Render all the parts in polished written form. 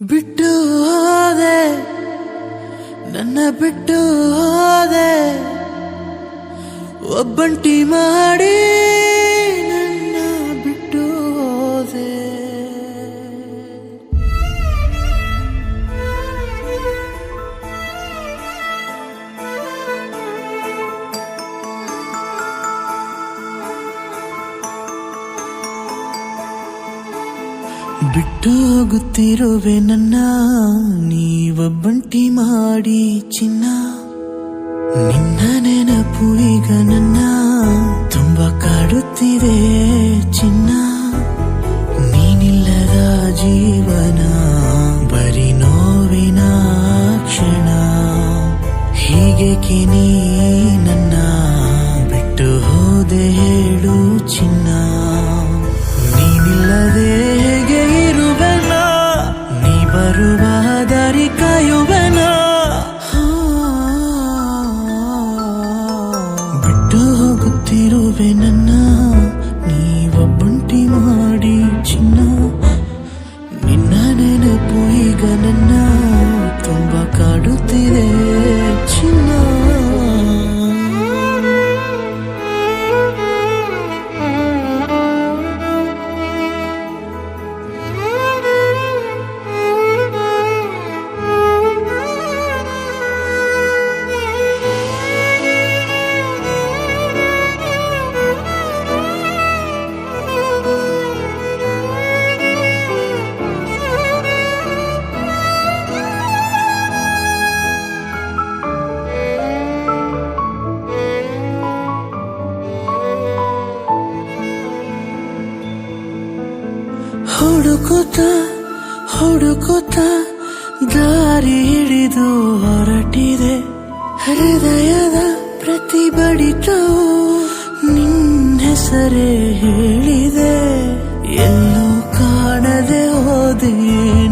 ಬಿಟ್ಟು ಹೋದೆ ನನ್ನ ಬಿಟ್ಟು ಹೋದೆ ಒಬ್ಬಂಟಿ ಮಾಡಿ ನನ್ನ ಬಿಟ್ಟು ಹೋದೆ. ಬಿಟ್ಟು ಹೋಗುತ್ತಿರುವೆ ನನ್ನ ನೀವೊಬ್ಬಂಟಿ ಮಾಡಿ ಚಿನ್ನ, ನಿನ್ನ ನೆನಪು ಈಗ ನನ್ನ ತುಂಬ ಕಾಡುತ್ತಿದೆ ಚಿನ್ನ. ನೀನಿಲ್ಲದ ಜೀವನ ಬರೀ ನೋವಿನ ಕ್ಷಣ, ಹೀಗೇಕೆ ನೀ ನನ್ನ ಬಿಟ್ಟು ಹೋದೆ ಹೇಳು ಚಿನ್ನ. ನೀನಿಲ್ಲದೆ ಹೇಗೆ ಇರುವೆನ, ನೀ ಬರುವ ದಾರಿ ಕಾಯುವೆನ. ಬಿಟ್ಟು ಹೋಗುತ್ತಿರುವೆ ನನ್ನ ನೀವೊಬ್ಬಂಟಿ ಮಾಡಿ ಚಿನ್ನ, ನಿನ್ನ ನೆನಪು ಈಗ ನನ್ನ ತುಂಬ ಕಾಡುತ್ತಿದೆ ಚಿನ್ನ. ಹುಡುಕುತ್ತ ದಾರಿ ಹಿಡಿದು ಹೊರಟಿದೆ, ಹೃದಯದ ಪ್ರತಿ ಬಡಿತವು ನಿನ್ನ ಹೆಸರೇ ಹೇಳಿದೆ. ಎಲ್ಲೂ ಕಾಣದೆ ಹೋದೆ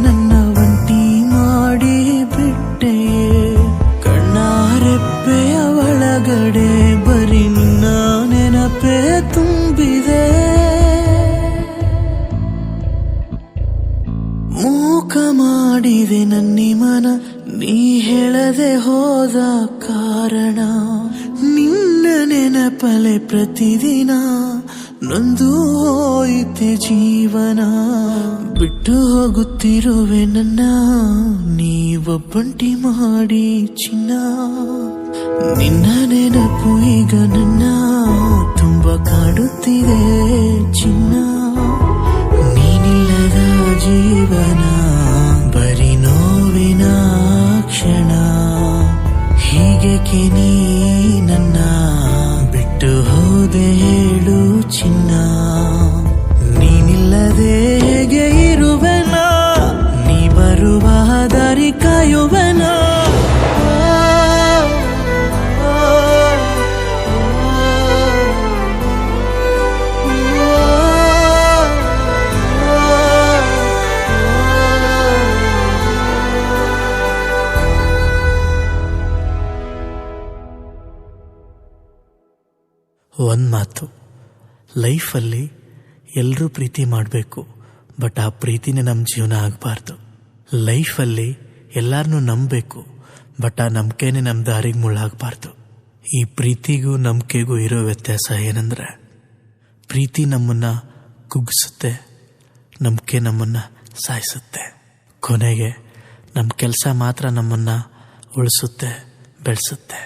ನನ್ನ ಒಂಟಿ ಮಾಡಿ ಬಿಟ್ಟೆ, ಕಣ್ಣಾರೆಪ್ಪೆಯ ಒಳಗಡೆ ಬರೀ ನಿನ್ನ ನೆನಪೇ ತುಂಬಿದೆ. ಮೂಕ ಮಾಡಿದೆ ನನ್ನಿ ಮನ ನೀ ಹೇಳದೆ ಹೋದ ಕಾರಣ, ನಿನ್ನ ನೆನಪಲೆ ಪ್ರತಿದಿನ ನೊಂದು ಹೋಯಿತೆ ಜೀವನ. ಬಿಟ್ಟು ಹೋಗುತ್ತಿರುವೆ ನನ್ನ ನೀವೊಬ್ಬಂಟಿ ಮಾಡಿ ಚಿನ್ನ, ನಿನ್ನ ನೆನಪು ಈಗ ನನ್ನ ತುಂಬ ಕಾಡುತ್ತಿದೆ ಚಿನ್ನ. ನೀನಿಲ್ಲದ ಜೀವನ ಬರೀ ನೋವಿನ ಕ್ಷಣ, ಹೀಗೇಕೆ ನೀ ನನ್ನ ಬಿಟ್ಟು ಹೋದೆ ಹೇಳು ಚಿನ್ನ. ನೀನಿಲ್ಲದೆ ಹೇಗೆ ಇರುವೆನ, ನೀ ಬರುವ ದಾರಿ ಕಾಯುವೆನ. ಒಂದು ಮಾತು, ಲೈಫಲ್ಲಿ ಎಲ್ಲರೂ ಪ್ರೀತಿ ಮಾಡಬೇಕು, ಬಟ್ ಆ ಪ್ರೀತಿನೇ ನಮ್ಮ ಜೀವನ ಆಗಬಾರ್ದು. ಲೈಫಲ್ಲಿ ಎಲ್ಲರನ್ನೂ ನಂಬಬೇಕು, ಬಟ್ ಆ ನಂಬಿಕೆನೇ ನಮ್ಮ ದಾರಿಗೆ ಮುಳ್ಳಾಗಬಾರ್ದು. ಈ ಪ್ರೀತಿಗೂ ನಂಬಿಕೆಗೂ ಇರೋ ವ್ಯತ್ಯಾಸ ಏನಂದರೆ, ಪ್ರೀತಿ ನಮ್ಮನ್ನು ಕುಗ್ಗಿಸುತ್ತೆ, ನಂಬಿಕೆ ನಮ್ಮನ್ನು ಸಾಯಿಸುತ್ತೆ. ಕೊನೆಗೆ ನಮ್ಮ ಕೆಲಸ ಮಾತ್ರ ನಮ್ಮನ್ನು ಉಳಿಸುತ್ತೆ, ಬೆಳೆಸುತ್ತೆ.